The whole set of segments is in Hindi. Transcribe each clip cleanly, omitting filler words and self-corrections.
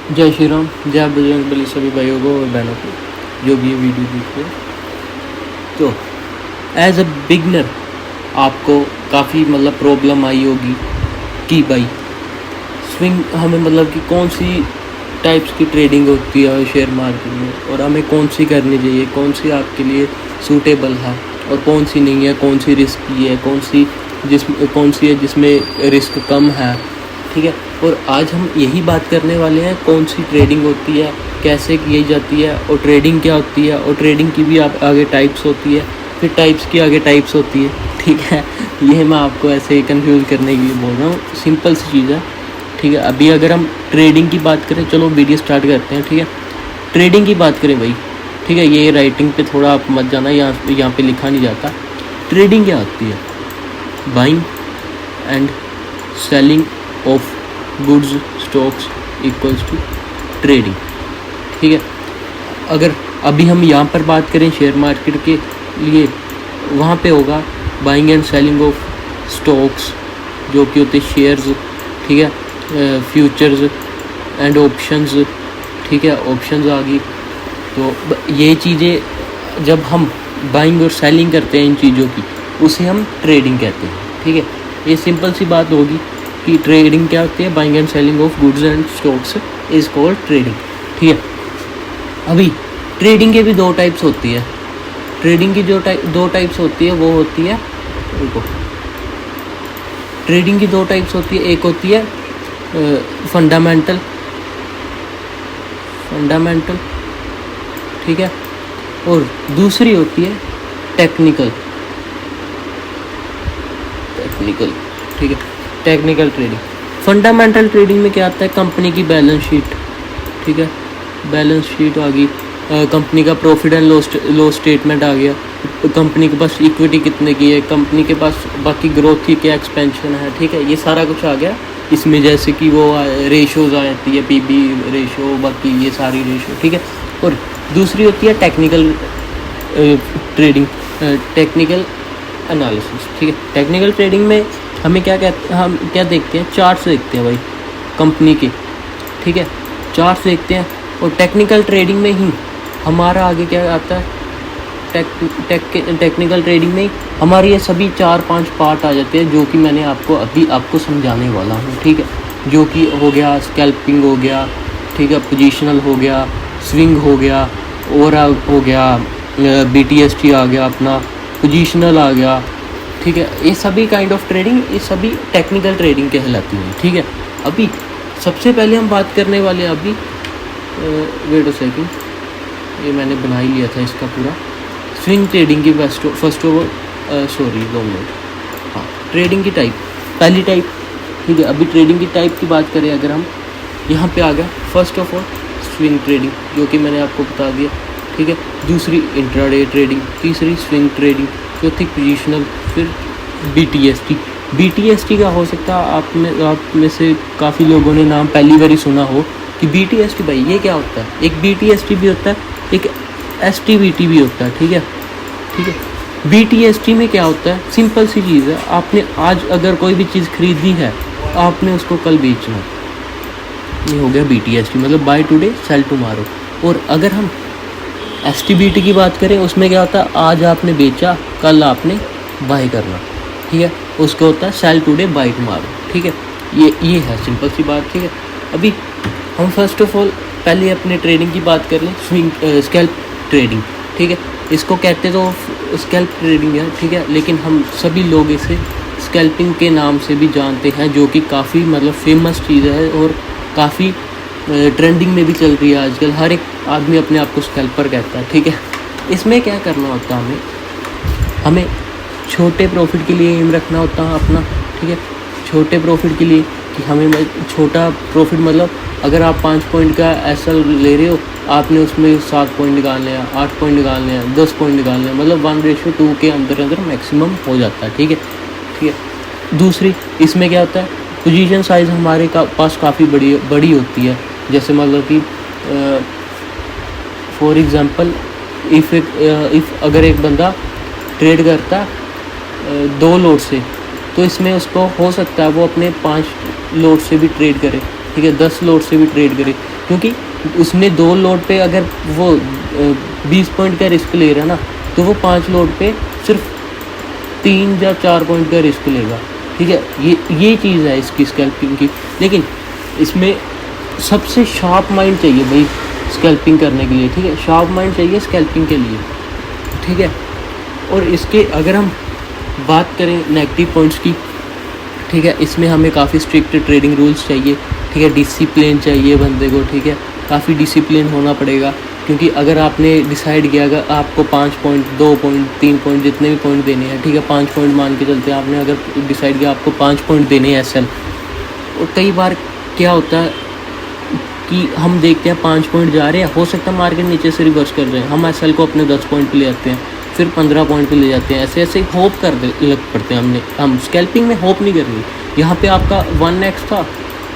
जय श्री राम, जय बजरंगबली सभी भाइयों को और बहनों को जो भी ये वीडियो देख रहे हैं। तो एज अ बिगनर आपको काफ़ी प्रॉब्लम आई होगी कि भाई स्विंग हमें कि कौन सी टाइप्स की ट्रेडिंग होती है शेयर मार्केट में, और हमें कौन सी करनी चाहिए, कौन सी आपके लिए सूटेबल है और कौन सी नहीं है, कौन सी रिस्की है, कौन सी है जिसमें रिस्क कम है। ठीक है, और आज हम यही बात करने वाले हैं कौन सी ट्रेडिंग होती है, कैसे की जाती है और ट्रेडिंग क्या होती है, और ट्रेडिंग की भी आप आगे टाइप्स होती है, फिर टाइप्स की आगे टाइप्स होती है। ठीक है, ये मैं आपको ऐसे कंफ्यूज करने के लिए बोल रहा हूँ, सिंपल सी चीज़ है। ठीक है, अभी अगर हम ट्रेडिंग की बात करें, चलो वीडियो स्टार्ट करते हैं। ठीक है, ट्रेडिंग की बात करें भाई। ठीक है, ये राइटिंग पे थोड़ा आप मत जाना, यहाँ पे लिखा नहीं जाता। ट्रेडिंग क्या होती है? Buying and selling of goods stocks equals to trading. ठीक है, अगर अभी हम यहाँ पर बात करें शेयर मार्केट के लिए, वहाँ पे होगा buying and selling of stocks जो कि होते शेयर्स। ठीक है, फ्यूचर्स एंड ऑप्शंस। ठीक है, ऑप्शंस आ गई। तो ये चीज़ें जब हम बाइंग और सेलिंग करते हैं इन चीज़ों की, उसे हम ट्रेडिंग कहते हैं। ठीक है, ये सिंपल सी बात होगी कि ट्रेडिंग क्या होती है। Buying and selling of goods and stocks is called trading. ठीक है, अभी ट्रेडिंग के भी दो टाइप्स होती है। ट्रेडिंग की जो दो टाइप्स होती है वो होती है, ट्रेडिंग की दो टाइप्स होती है। एक होती है फंडामेंटल। ठीक है, और दूसरी होती है टेक्निकल। ठीक है, टेक्निकल ट्रेडिंग। फंडामेंटल ट्रेडिंग में क्या आता है? कंपनी की बैलेंस शीट। ठीक है, बैलेंस शीट आ गई, कंपनी का प्रॉफिट एंड लॉस स्टेटमेंट आ गया, कंपनी के पास इक्विटी कितने की है, कंपनी के पास बाकी ग्रोथ की क्या एक्सपेंशन है। ठीक है, ये सारा कुछ आ गया इसमें, जैसे कि वो रेशोज़ आ जाती है, पीबी रेशो, बाकी ये सारी रेशो। ठीक है, और दूसरी होती है टेक्निकल ट्रेडिंग, टेक्निकल एनालिसिस। ठीक है, टेक्निकल ट्रेडिंग में हम क्या देखते हैं? चार्ट्स देखते हैं भाई कंपनी के। ठीक है, चार्ट्स देखते हैं, और टेक्निकल ट्रेडिंग में ही हमारा आगे क्या आता है? टेक्निकल ट्रेडिंग में हमारे ये सभी 4-5 पार्ट आ जाते हैं, जो कि मैंने आपको समझाने वाला हूँ। ठीक है, जो कि हो गया स्कैल्पिंग हो गया, ठीक है, पोजीशनल हो गया, स्विंग हो गया, ओवरऑल हो गया, BTST आ गया, अपना पोजीशनल आ गया। ठीक है, ये सभी काइंड ऑफ ट्रेडिंग, ये सभी टेक्निकल ट्रेडिंग कहलाती है। ठीक है, अभी सबसे पहले हम बात करने वाले हैं अभी, वेट अ सेकंड, ये मैंने बना ही लिया था इसका पूरा। स्विंग ट्रेडिंग की फर्स्ट ऑफ ऑल, 2 मिनट। हाँ, ट्रेडिंग की टाइप, पहली टाइप। ठीक है, अभी ट्रेडिंग की टाइप की बात करें अगर हम, यहाँ पे आ गया first of all swing trading, जो कि मैंने आपको बता दिया। ठीक है, दूसरी इंट्राडे ट्रेडिंग, तीसरी स्विंग ट्रेडिंग, चौथी पोजिशनल, फिर BTST का हो सकता है आप में से काफ़ी लोगों ने नाम पहली बार ही सुना हो कि BTST। भाई ये क्या होता है? एक BTST भी होता है, एक STBT भी होता है। ठीक है, BTST में क्या होता है? सिंपल सी चीज़ है, आपने आज अगर कोई भी चीज़ खरीदी है, आपने उसको कल बेचना, ये हो गया BTST, मतलब बाय टुडे सेल टुमारो। और अगर हम STBT की बात करें, उसमें क्या होता है? आज आपने बेचा, कल आपने बाय करना। ठीक है, उसको होता है सेल टुडे बाय टुमारो। ठीक है, ये है सिंपल सी बात। ठीक है, अभी हम फर्स्ट ऑफ ऑल पहले अपने ट्रेडिंग की बात कर लें, स्कैल्प ट्रेडिंग। ठीक है, इसको कहते तो स्कैल्प ट्रेडिंग है। ठीक है, लेकिन हम सभी लोग इसे स्कैल्पिंग के नाम से भी जानते हैं, जो कि काफ़ी फेमस चीज़ है और काफ़ी ट्रेंडिंग में भी चल रही है आजकल। हर एक आदमी अपने आप को स्कैल्पर कहता है। ठीक है, इसमें क्या करना होता है? हमें छोटे प्रॉफिट के लिए एम रखना होता है अपना। ठीक है, छोटे प्रॉफिट के लिए कि हमें छोटा प्रॉफिट, अगर आप 5 पॉइंट का SL ले रहे हो, आपने उसमें 7 पॉइंट निकालने हैं, 8 पॉइंट निकालने हैं, 10 पॉइंट निकालने हैं, 1:2 के अंदर मैक्सिमम हो जाता है। ठीक है, दूसरी इसमें क्या होता है? पोजीशन साइज़ हमारे पास काफ़ी बड़ी होती है। जैसे कि फॉर एग्ज़ाम्पल, इफ़ अगर एक बंदा ट्रेड करता है 2 लोट से, तो इसमें उसको हो सकता है वो अपने 5 लोट से भी ट्रेड करे। ठीक है, 10 लॉट से भी ट्रेड करे, क्योंकि उसने 2 लॉट पे अगर वो 20 पॉइंट का रिस्क ले रहा है ना, तो वो 5 लॉट पे सिर्फ 3 या 4 पॉइंट का रिस्क लेगा, ठीक है। ये चीज़ है इसकी स्कैल्पिंग की। लेकिन इसमें सबसे शार्प माइंड चाहिए भाई स्कैल्पिंग करने के लिए, ठीक है, शार्प माइंड चाहिए स्कैल्पिंग के लिए, ठीक है। और इसके अगर हम बात करें नेगेटिव पॉइंट्स की, ठीक है, इसमें हमें काफ़ी स्ट्रिक्ट ट्रेडिंग रूल्स चाहिए, ठीक है, डिसिप्लिन चाहिए बंदे को, ठीक है, काफ़ी डिसिप्लिन होना पड़ेगा। क्योंकि अगर आपने डिसाइड किया अगर आपको 5 पॉइंट 2 पॉइंट 3 पॉइंट जितने भी पॉइंट देने हैं, ठीक है, 5 पॉइंट मान के चलते हैं, आपने अगर डिसाइड किया आपको 5 पॉइंट देने हैं एसएल, और कई बार क्या होता है कि हम देखते हैं 5 पॉइंट जा रहे हैं, हो सकता है मार्केट नीचे से रिवर्स कर रहे हैं, हम एसएल को अपने 10 पॉइंट पे ले आते हैं, फिर 15 पॉइंट पे ले जाते हैं, ऐसे ऐसे होप कर लग पड़ते हैं। हम स्कैल्पिंग में होप नहीं करनी। यहाँ पे आपका 1x था,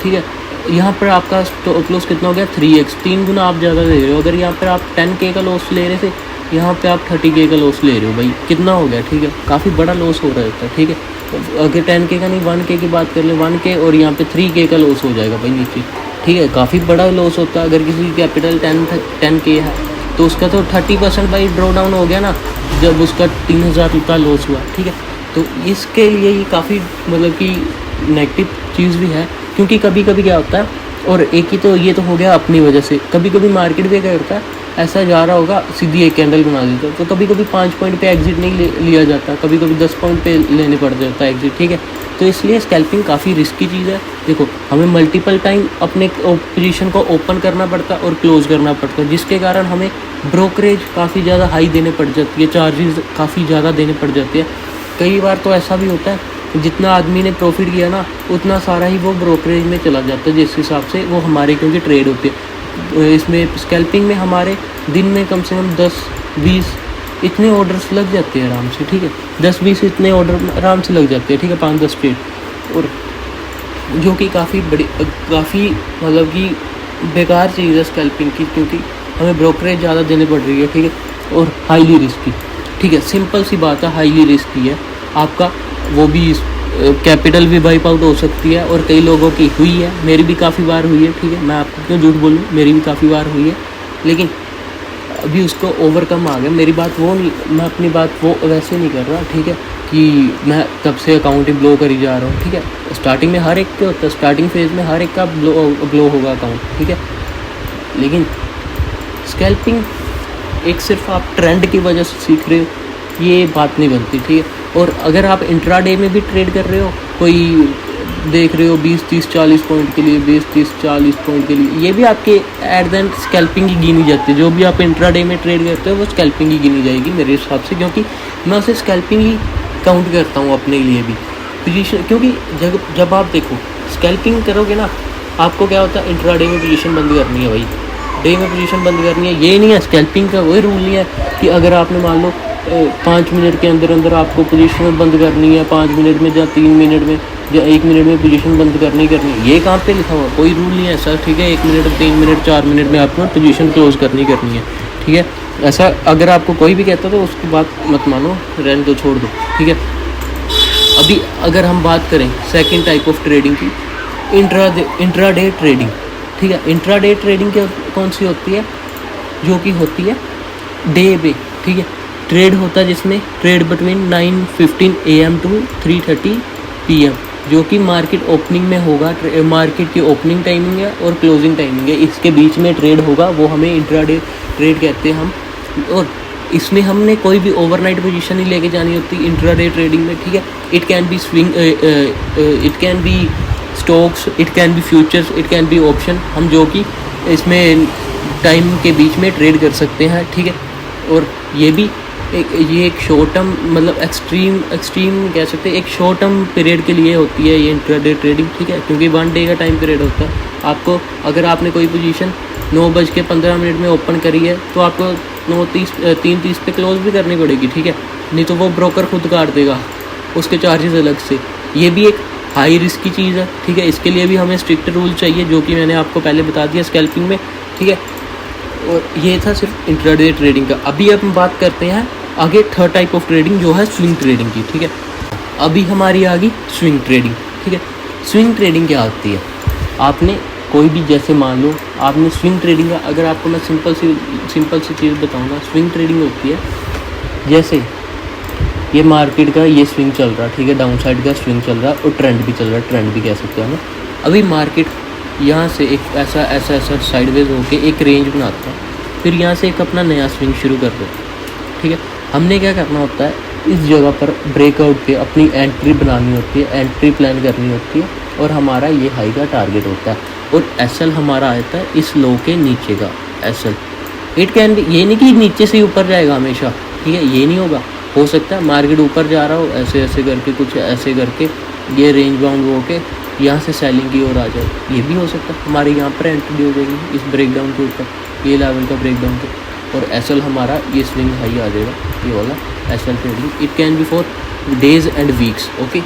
ठीक है, यहाँ पर आपका स्टॉप लॉस कितना हो गया 3x, 3 गुना आप ज़्यादा ले रहे हो। अगर यहाँ पर आप 10K का लॉस ले रहे थे, यहाँ पे आप 30K का लॉस ले रहे हो, भाई कितना हो गया, ठीक है, काफ़ी बड़ा लॉस हो रहा होता है, ठीक है। अगर 10K का नहीं 1K की बात कर ले, 1K और यहाँ पे 3K का लॉस हो जाएगा भाई नीचे, ठीक है, काफ़ी बड़ा लॉस होता है। अगर किसी की कैपिटल 10K है तो उसका तो 30% भाई ड्रॉ डाउन हो गया ना, जब उसका 3000 का लॉस हुआ, ठीक है। तो इसके लिए ये काफ़ी मतलब कि नेगेटिव चीज़ भी है, क्योंकि कभी कभी क्या होता है, और एक ही तो ये तो हो गया अपनी वजह से, कभी कभी मार्केट भी क्या करता है, ऐसा जा रहा होगा सीधी एक कैंडल बना देता है, तो कभी कभी 5 पॉइंट पे एग्जिट नहीं लिया जाता, कभी कभी 10 पॉइंट पे लेने पड़ जाता है एग्जिट, ठीक है। तो इसलिए स्कैल्पिंग काफ़ी रिस्की चीज़ है। देखो हमें मल्टीपल टाइम अपने पोजीशन को ओपन करना पड़ता है और क्लोज़ करना पड़ता है, जिसके कारण हमें ब्रोकरेज काफ़ी ज़्यादा हाई देने पड़ जाती है, चार्जेस काफ़ी ज़्यादा देने पड़ जाते हैं। कई बार तो ऐसा भी होता है जितना आदमी ने प्रॉफिट किया ना, उतना सारा ही वो ब्रोकरेज में चला जाता है, जिस हिसाब से वो हमारे क्योंकि ट्रेड होते हैं। इसमें स्कैल्पिंग में हमारे दिन में कम से कम 10-20 इतने ऑर्डर्स लग जाते हैं आराम से, ठीक है, 10-20 इतने ऑर्डर आराम से लग जाते हैं, ठीक है, 5-10 ट्रेड, और जो कि काफ़ी मतलब कि बेकार चीज़ है स्कैल्पिंग की, क्योंकि हमें ब्रोकरेज ज़्यादा देने पड़ रही है, ठीक है, और हाईली रिस्की, ठीक है, सिंपल सी बात है, हाईली रिस्की है। आपका वो भी कैपिटल भी वाइप आउट हो सकती है, और कई लोगों की हुई है, मेरी भी काफ़ी बार हुई है, ठीक है, मैं आपको क्यों झूठ बोलूँ, मेरी भी काफ़ी बार हुई है, लेकिन अभी उसको ओवरकम आ गया। मेरी बात वो नहीं, मैं अपनी बात वो वैसे नहीं कर रहा, ठीक है, कि मैं तब से अकाउंट ही ब्लो करी जा रहा हूँ, ठीक है। स्टार्टिंग में हर एक के होता है, स्टार्टिंग फेज़ में हर एक का ब्लो होगा अकाउंट, ठीक है, लेकिन स्कैल्पिंग एक सिर्फ आप ट्रेंड की वजह से सीख रहे हो, ये बात नहीं बनती, ठीक है। और अगर आप इंट्राडे में भी ट्रेड कर रहे हो, कोई देख रहे हो 20-30-40 पॉइंट के लिए, 20-30-40 पॉइंट के लिए, ये भी आपके एट द एंड स्कैल्पिंग ही गिनी जाती है। जो भी आप इंट्राडे में ट्रेड करते हो वो स्कैल्पिंग ही गिनी जाएगी मेरे हिसाब से, क्योंकि मैं उसे स्कैल्पिंग ही काउंट करता हूँ अपने लिए भी पोजीशन। क्योंकि जब आप देखो स्कैल्पिंग करोगे ना, आपको क्या होता है, इंट्राडे में पोजीशन बंद करनी है भाई, डे में पोजीशन बंद करनी है। ये नहीं है स्कैल्पिंग का कोई रूल नहीं है कि अगर आपने मान लो 5 मिनट के अंदर आपको पोजीशन बंद करनी है, 5 मिनट में या 3 मिनट में या 1 मिनट में पोजीशन बंद करनी है, ये कहाँ पे लिखा हुआ, कोई रूल नहीं है ऐसा, ठीक है। 1 मिनट 3 मिनट 4 मिनट में आपको पोजीशन क्लोज करनी है, ठीक है। ऐसा अगर आपको कोई भी कहता तो उसकी बात मत मानो, रहने दो, छोड़ दो, ठीक है। अभी अगर हम बात करें सेकेंड टाइप ऑफ ट्रेडिंग की, इंट्राडे ट्रेडिंग, ठीक है। इंट्राडे ट्रेडिंग कौन सी होती है, जो कि होती है डे पे, ठीक है। ट्रेड होता है जिसमें trade between 9:15 AM to 3:30 PM, जो कि मार्केट ओपनिंग में होगा। मार्केट की ओपनिंग टाइमिंग है और क्लोजिंग टाइमिंग है, इसके बीच में ट्रेड होगा, वो हमें इंट्राडे ट्रेड कहते हैं हम। और इसमें हमने कोई भी ओवरनाइट पोजीशन नहीं लेके जानी होती इंट्राडे ट्रेडिंग में, ठीक है। It can B swing, it can B stocks, it can B futures, it can B option, हम जो कि इसमें टाइम के बीच में ट्रेड कर सकते हैं, ठीक है। और ये भी एक शॉर्ट टर्म मतलब एक्सट्रीम कह सकते हैं, एक शॉर्ट टर्म पीरियड के लिए होती है ये इंट्राडे ट्रेडिंग, ठीक है, क्योंकि 1 डे का टाइम पीरियड होता है। आपको अगर आपने कोई पोजीशन 9:15 में ओपन करी है तो आपको 3:30 पे क्लोज भी करनी पड़ेगी, ठीक है, नहीं तो वो ब्रोकर खुद काट देगा, उसके चार्जेस अलग से। ये भी एक हाई रिस्क की चीज़ है, ठीक है। इसके लिए भी हमें स्ट्रिक्ट रूल चाहिए, जो कि मैंने आपको पहले बता दिया स्कैल्पिंग में, ठीक है। और ये था सिर्फ इंट्राडे ट्रेडिंग का। अभी अब हम बात करते हैं आगे थर्ड टाइप ऑफ ट्रेडिंग, जो है स्विंग ट्रेडिंग की, ठीक है। अभी हमारी आ गई स्विंग ट्रेडिंग, ठीक है। स्विंग ट्रेडिंग क्या होती है, आपने कोई भी, जैसे मान लो आपने स्विंग ट्रेडिंग का, अगर आपको मैं सिंपल सी चीज़ बताऊँ ना, स्विंग ट्रेडिंग होती है जैसे ये मार्केट का ये स्विंग चल रहा, ठीक है, डाउन साइड का स्विंग चल रहा और ट्रेंड भी चल रहा, ट्रेंड भी कह सकते हो ना। अभी मार्केट यहाँ से एक ऐसा साइडवेज होके एक रेंज बनाता है, फिर यहाँ से एक अपना नया स्विंग शुरू कर देता है, ठीक है। हमने क्या करना होता है, इस जगह पर ब्रेकआउट पे अपनी एंट्री बनानी होती है, एंट्री प्लान करनी होती है, और हमारा ये हाई का टारगेट होता है, और एसएल हमारा आता है इस लो के नीचे का एसएल। इट कैन बी, ये नहीं कि नीचे से ऊपर जाएगा हमेशा, ठीक है, ये नहीं होगा। हो सकता है मार्केट ऊपर जा रहा हो, ऐसे करके कुछ ऐसे करके ये रेंज बाउंड हो के यहाँ से सेलिंग की ओर आ जाए, ये भी हो सकता है। हमारे यहाँ पर एंट्री हो जाएगी इस ब्रेकडाउन के ऊपर, ये लेवल का ब्रेकडाउन के, और एसएल हमारा ये स्विंग हाई आ जाएगा, ये वाला SL trading. It can be for days and weeks, okay.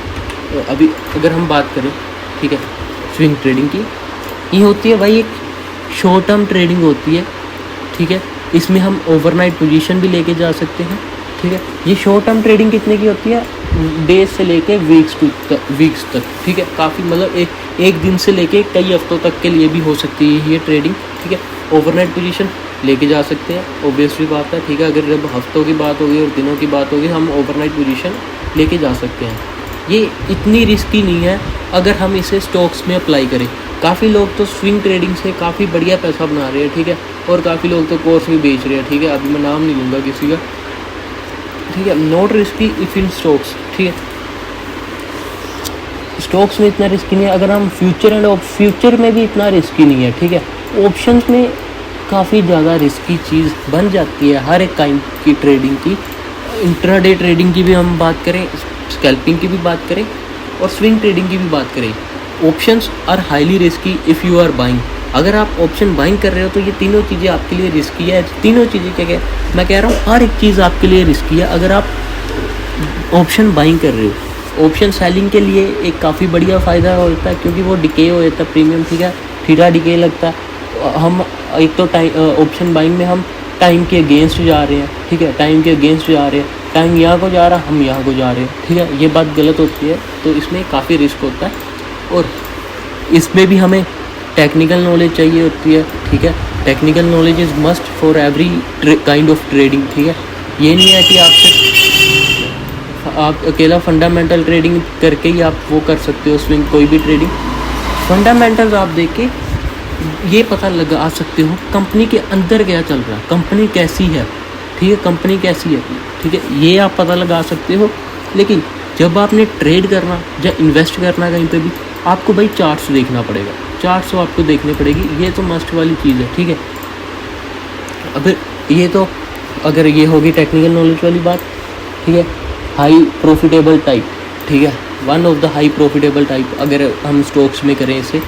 अभी अगर हम बात करें, ठीक है, स्विंग ट्रेडिंग की, ये होती है भाई एक शॉर्ट टर्म ट्रेडिंग होती है, ठीक है। इसमें हम ओवरनाइट पोजीशन भी लेके जा सकते हैं, ठीक है। ये शॉर्ट टर्म ट्रेडिंग कितने की होती है, डेज से लेके वीक्स तक, ठीक है। काफ़ी मतलब एक दिन से लेके कई हफ्तों तक के लिए भी हो सकती है ये ट्रेडिंग, ठीक है। ओवरनाइट पोजीशन लेके जा सकते हैं, ऑब्वियसली बात है, ठीक है। अगर जब हफ्तों की बात होगी और दिनों की बात होगी, हम ओवरनाइट पोजीशन लेके जा सकते हैं। ये इतनी रिस्की नहीं है अगर हम इसे स्टॉक्स में अप्लाई करें। काफ़ी लोग तो स्विंग ट्रेडिंग से काफ़ी बढ़िया पैसा बना रहे हैं, ठीक है, और काफ़ी लोग तो कोर्स भी बेच रहे हैं, ठीक है। अभी मैं नाम नहीं लूँगा किसी का, ठीक है। Not risky if in stocks, ठीक है। स्टॉक्स में इतना रिस्की नहीं है, अगर हम फ्यूचर में भी इतना रिस्की नहीं है, ठीक है। ऑप्शंस में काफ़ी ज़्यादा रिस्की चीज़ बन जाती है हर एक काइंड की ट्रेडिंग की। इंट्राडे ट्रेडिंग की भी हम बात करें, स्कैल्पिंग की भी बात करें, और स्विंग ट्रेडिंग की भी बात करें, options are highly risky if you are buying. अगर आप ऑप्शन बाइंग कर रहे हो तो ये तीनों चीज़ें आपके लिए रिस्की है। तीनों चीज़ें क्या मैं कह रहा हूँ, हर एक चीज़ आपके लिए रिस्की है अगर आप ऑप्शन बाइंग कर रहे हो। ऑप्शन सेलिंग के लिए एक काफ़ी बढ़िया फ़ायदा होता है, क्योंकि वो डिके हो जाता है प्रीमियम, ठीक है, थीटा डिके लगता है। हम एक तो ऑप्शन बाइंग में हम टाइम के अगेंस्ट जा रहे हैं, ठीक है, टाइम के अगेंस्ट जा रहे हैं, टाइम यहाँ को जा रहा है, हम यहाँ को जा रहे हैं, ठीक है। ये बात गलत होती है, तो इसमें काफ़ी रिस्क होता है, और इसमें भी हमें टेक्निकल नॉलेज चाहिए होती है, ठीक है। Technical knowledge is must for every kind of trading, ठीक है। ये नहीं है कि आप अकेला फंडामेंटल ट्रेडिंग करके ही आप वो कर सकते हो स्विंग, कोई भी ट्रेडिंग। फंडामेंटल्स आप देख के ये पता लगा सकते हो कंपनी के अंदर क्या चल रहा है, कंपनी कैसी है, ठीक है, कंपनी कैसी है, ठीक है, ये आप पता लगा सकते हो। लेकिन जब आपने ट्रेड करना या इन्वेस्ट करना कहीं पे भी, आपको भाई चार्ट्स देखना पड़ेगा, चार्ट्स आपको देखने पड़ेगी, ये तो मस्ट वाली चीज़ है, ठीक है। अगर ये होगी टेक्निकल नॉलेज वाली बात, ठीक है। हाई प्रॉफिटेबल टाइप, ठीक है, one of the high profitable type अगर हम स्टॉक्स में करें इसे,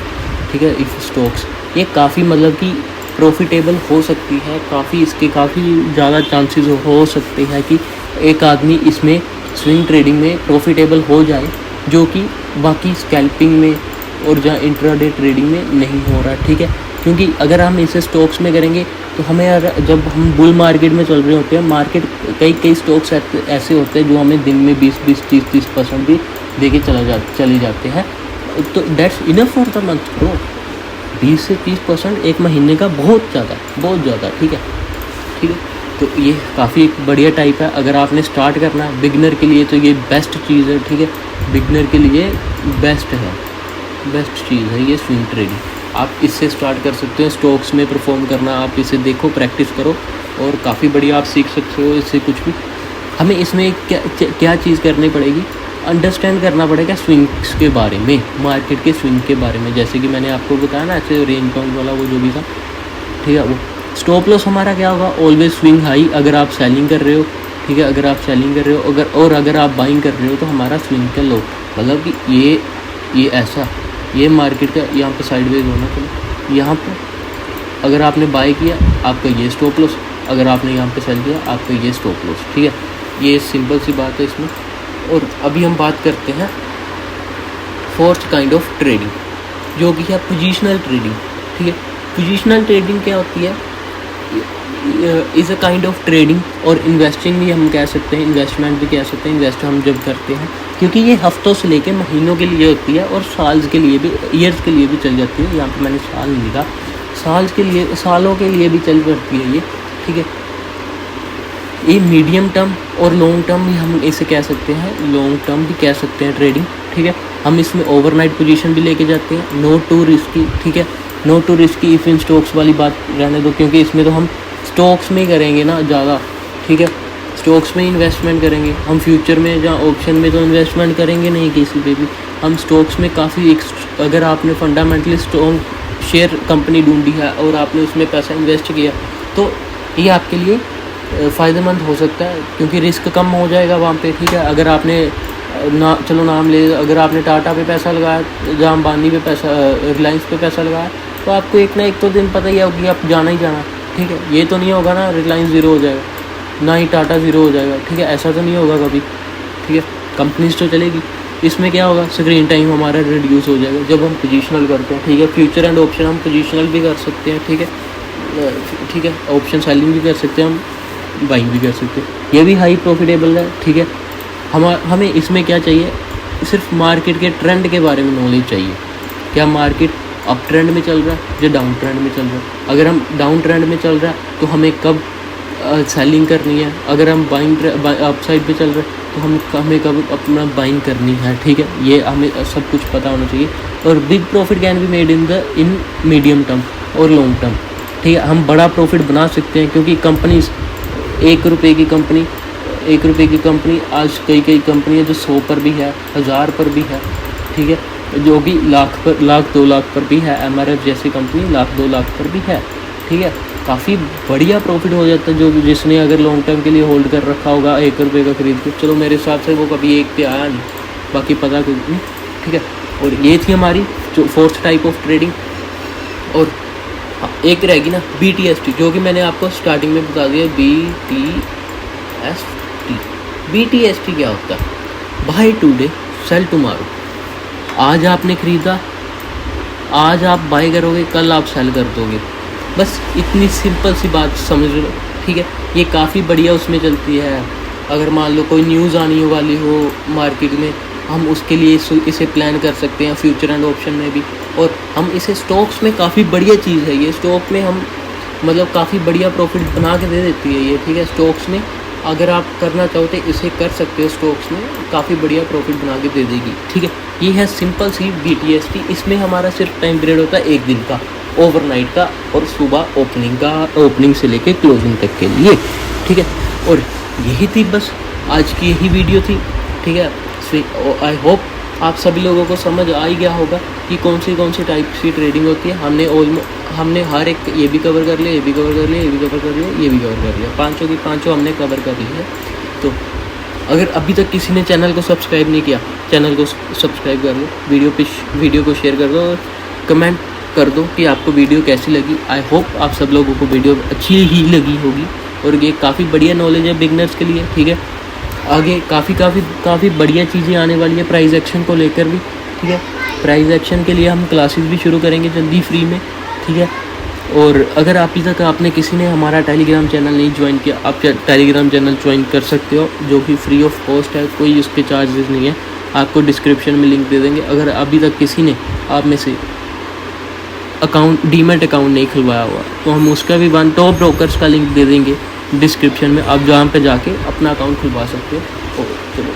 ठीक है, इफ स्टॉक्स ये काफ़ी मतलब कि प्रॉफिटेबल हो सकती है, इसके काफ़ी ज़्यादा चांसेस हो सकते हैं कि एक आदमी इसमें स्विंग ट्रेडिंग में प्रॉफिटेबल हो जाए, जो कि बाकी स्कैल्पिंग में और जहाँ इंट्राडे ट्रेडिंग में नहीं हो रहा, ठीक है। क्योंकि अगर हम इसे स्टॉक्स में करेंगे तो हमें, जब हम बुल मार्केट में चल रहे होते हैं, मार्केट कई स्टॉक्स ऐसे होते हैं जो हमें दिन में 20-30% भी दे के चले जाते हैं, तो that's enough for the month bro. 20 से 30% एक महीने का बहुत ज़्यादा, ठीक है। तो ये काफ़ी एक बढ़िया टाइप है। अगर आपने स्टार्ट करना है बिगनर के लिए तो ये बेस्ट चीज़ है, ठीक है, बिगनर के लिए बेस्ट चीज़ है ये स्विंग ट्रेडिंग। आप इससे स्टार्ट कर सकते हो स्टॉक्स में परफॉर्म करना, आप इसे देखो, प्रैक्टिस करो, और काफ़ी बढ़िया आप सीख सकते हो इससे कुछ भी। हमें इसमें क्या चीज़ करनी पड़ेगी, अंडरस्टैंड करना पड़ेगा स्विंग्स के बारे में, मार्केट के स्विंग के बारे में। जैसे कि मैंने आपको बताया ना, ऐसे रेंज बाउंड वाला वो जो भी था, ठीक है। वो स्टॉप लॉस हमारा क्या होगा, ऑलवेज स्विंग हाई अगर आप सेलिंग कर रहे हो, ठीक है, अगर आप सेलिंग कर रहे हो, अगर आप बाइंग कर रहे हो तो हमारा स्विंग का लो, मतलब कि ये ऐसा, ये मार्केट का यहाँ पे साइडवेज होना चाहिए। यहाँ पे अगर आपने बाय किया आपका ये स्टॉप लॉस, अगर आपने यहाँ पे सेल किया आपका ये स्टॉप लॉस, ठीक है। ये सिंपल सी बात है इसमें। और अभी हम बात करते हैं फोर्थ काइंड ऑफ ट्रेडिंग, जो कि है पोजिशनल ट्रेडिंग, ठीक है। पोजिशनल ट्रेडिंग क्या होती है, is a kind of trading, और इन्वेस्टिंग भी हम कह सकते हैं, इन्वेस्टमेंट भी कह सकते हैं। इन्वेस्ट हम जब करते हैं, क्योंकि ये हफ्तों से लेके महीनों के लिए होती है और साल्स के लिए भी, ईयर्स के लिए भी चल जाती है। यहाँ पे मैंने साल नहीं लिखा, सालों के लिए भी चल जाती है ये, ठीक है। ये मीडियम टर्म और लॉन्ग टर्म भी हम इसे कह सकते हैं, लॉन्ग टर्म भी कह सकते हैं ट्रेडिंग, ठीक है। हम इसमें ओवरनाइट पोजीशन भी लेके जाते हैं, नो टू रिस्की, ठीक है। No too risky if in stocks वाली बात रहने दो, क्योंकि इसमें तो हम स्टॉक्स में ही करेंगे ना ज़्यादा, ठीक है। स्टॉक्स में इन्वेस्टमेंट करेंगे हम, फ्यूचर में या ऑप्शन में तो इन्वेस्टमेंट करेंगे नहीं किसी पे भी। हम स्टॉक्स में काफ़ी, अगर आपने फंडामेंटली स्ट्रॉन्ग शेयर कंपनी ढूंढी है और आपने उसमें पैसा इन्वेस्ट किया तो ये आपके लिए फ़ायदेमंद हो सकता है, क्योंकि रिस्क कम हो जाएगा वहाँ पे, ठीक है। अगर आपने चलो नाम ले, अगर आपने टाटा पे पैसा लगाया या अंबानी पे पैसा, रिलायंस पे पैसा लगाया, तो आपको एक ना एक तो दिन पता ही होगी आप जाना ही जाना, ठीक है। ये तो नहीं होगा ना रिलायंस ज़ीरो हो जाएगा, ना ही टाटा ज़ीरो हो जाएगा, ठीक है। ऐसा तो नहीं होगा कभी, ठीक है। कंपनीज तो चलेगी। इसमें क्या होगा, स्क्रीन टाइम हमारा रिड्यूस हो जाएगा जब हम पोजीशनल करते हैं, ठीक है। फ्यूचर एंड ऑप्शन हम पोजीशनल भी कर सकते हैं, ठीक है, ठीक है। ऑप्शन सेलिंग भी कर सकते हैं, हम बाइंग भी कर सकते हैं, ये भी हाई प्रॉफिटेबल है, ठीक है। हमें इसमें क्या चाहिए, सिर्फ मार्केट के ट्रेंड के बारे में नॉलेज चाहिए, क्या मार्केट अप ट्रेंड में चल रहा है या डाउन ट्रेंड में चल रहा है। अगर हम डाउन ट्रेंड में चल रहा है तो हमें कब सेलिंग करनी है, अगर हम बाइंग अप साइड पे चल रहे हैं तो हमें कब अपना बाइंग करनी है, ठीक है। ये हमें सब कुछ पता होना चाहिए। और big profit can be made in medium term और लॉन्ग टर्म, ठीक है। हम बड़ा प्रॉफिट बना सकते हैं, क्योंकि कंपनीज ₹1 की कंपनी आज कई कंपनी है जो 100 पर भी है, 1000 पर भी है, ठीक है, जो कि लाख 2 लाख पर भी है। MRF जैसी कंपनी 1,00,000 2 लाख पर भी है, ठीक है। काफ़ी बढ़िया प्रॉफिट हो जाता है जो जिसने अगर लॉन्ग टर्म के लिए होल्ड कर रखा होगा ₹1 का खरीद के। चलो मेरे हिसाब से वो कभी 1 पे आया नहीं, बाकी पता कुछ नहीं, ठीक है। और ये थी हमारी जो 4th टाइप ऑफ ट्रेडिंग। और एक रहेगी ना BTST, जो कि मैंने आपको स्टार्टिंग में बता दिया, BTST क्या होता है, बाय टुडे सेल टुमारो। आज आपने ख़रीदा, आज आप बाय करोगे, कल आप सेल कर दोगे, बस इतनी सिंपल सी बात समझ लो, ठीक है। ये काफ़ी बढ़िया उसमें चलती है। अगर मान लो कोई न्यूज़ आने वाली हो मार्केट में, हम उसके लिए इसे प्लान कर सकते हैं, फ्यूचर एंड ऑप्शन में भी। और हम इसे स्टॉक्स में काफ़ी बढ़िया चीज़ है ये, स्टॉक में हम मतलब काफ़ी बढ़िया प्रॉफिट बना के दे देती है ये, ठीक है। स्टॉक्स में अगर आप करना चाहो तो इसे कर सकते हो, स्टॉक्स में काफ़ी बढ़िया प्रॉफिट बना के दे देगी, ठीक है। ये है सिंपल सी BTST। इसमें हमारा सिर्फ टाइम पीरियड होता है 1 दिन का, ओवरनाइट का, और सुबह ओपनिंग से लेके क्लोजिंग तक के लिए, ठीक है। और यही थी बस आज की यही वीडियो थी, ठीक है। आई होप आप सभी लोगों को समझ आ ही गया होगा कि कौन सी टाइप की ट्रेडिंग होती है। हमने हर एक, ये भी कवर कर लिया, ये भी कवर कर लिया, ये भी कवर कर लिया, ये भी कवर कर लिया, पांचों की पांचों हमने कवर कर ली है। तो अगर अभी तक किसी ने चैनल को सब्सक्राइब नहीं किया, चैनल को सब्सक्राइब कर लो, वीडियो को शेयर कर दो और कमेंट कर दो कि आपको वीडियो कैसी लगी। आई होप आप सब लोगों को वीडियो अच्छी ही लगी होगी, और ये काफ़ी बढ़िया नॉलेज है बिगनर्स के लिए, ठीक है। आगे काफ़ी बढ़िया चीज़ें आने वाली है प्राइस एक्शन को लेकर भी, ठीक है। प्राइस एक्शन के लिए हम क्लासेस भी शुरू करेंगे जल्दी फ्री में, ठीक है। और अगर अभी तक आपने किसी ने हमारा टेलीग्राम चैनल नहीं ज्वाइन किया, आप टेलीग्राम चैनल ज्वाइन कर सकते हो, जो कि फ्री ऑफ कॉस्ट है, कोई उस पर चार्जेस नहीं है। आपको डिस्क्रिप्शन में लिंक दे देंगे। अगर अभी तक किसी ने आप में से डीमैट अकाउंट नहीं खुलवाया हुआ, तो हम उसका भी टॉप ब्रोकर्स का लिंक दे देंगे डिस्क्रिप्शन में, आप जहाँ पे जाके अपना अकाउंट खुलवा सकते हो। चलो।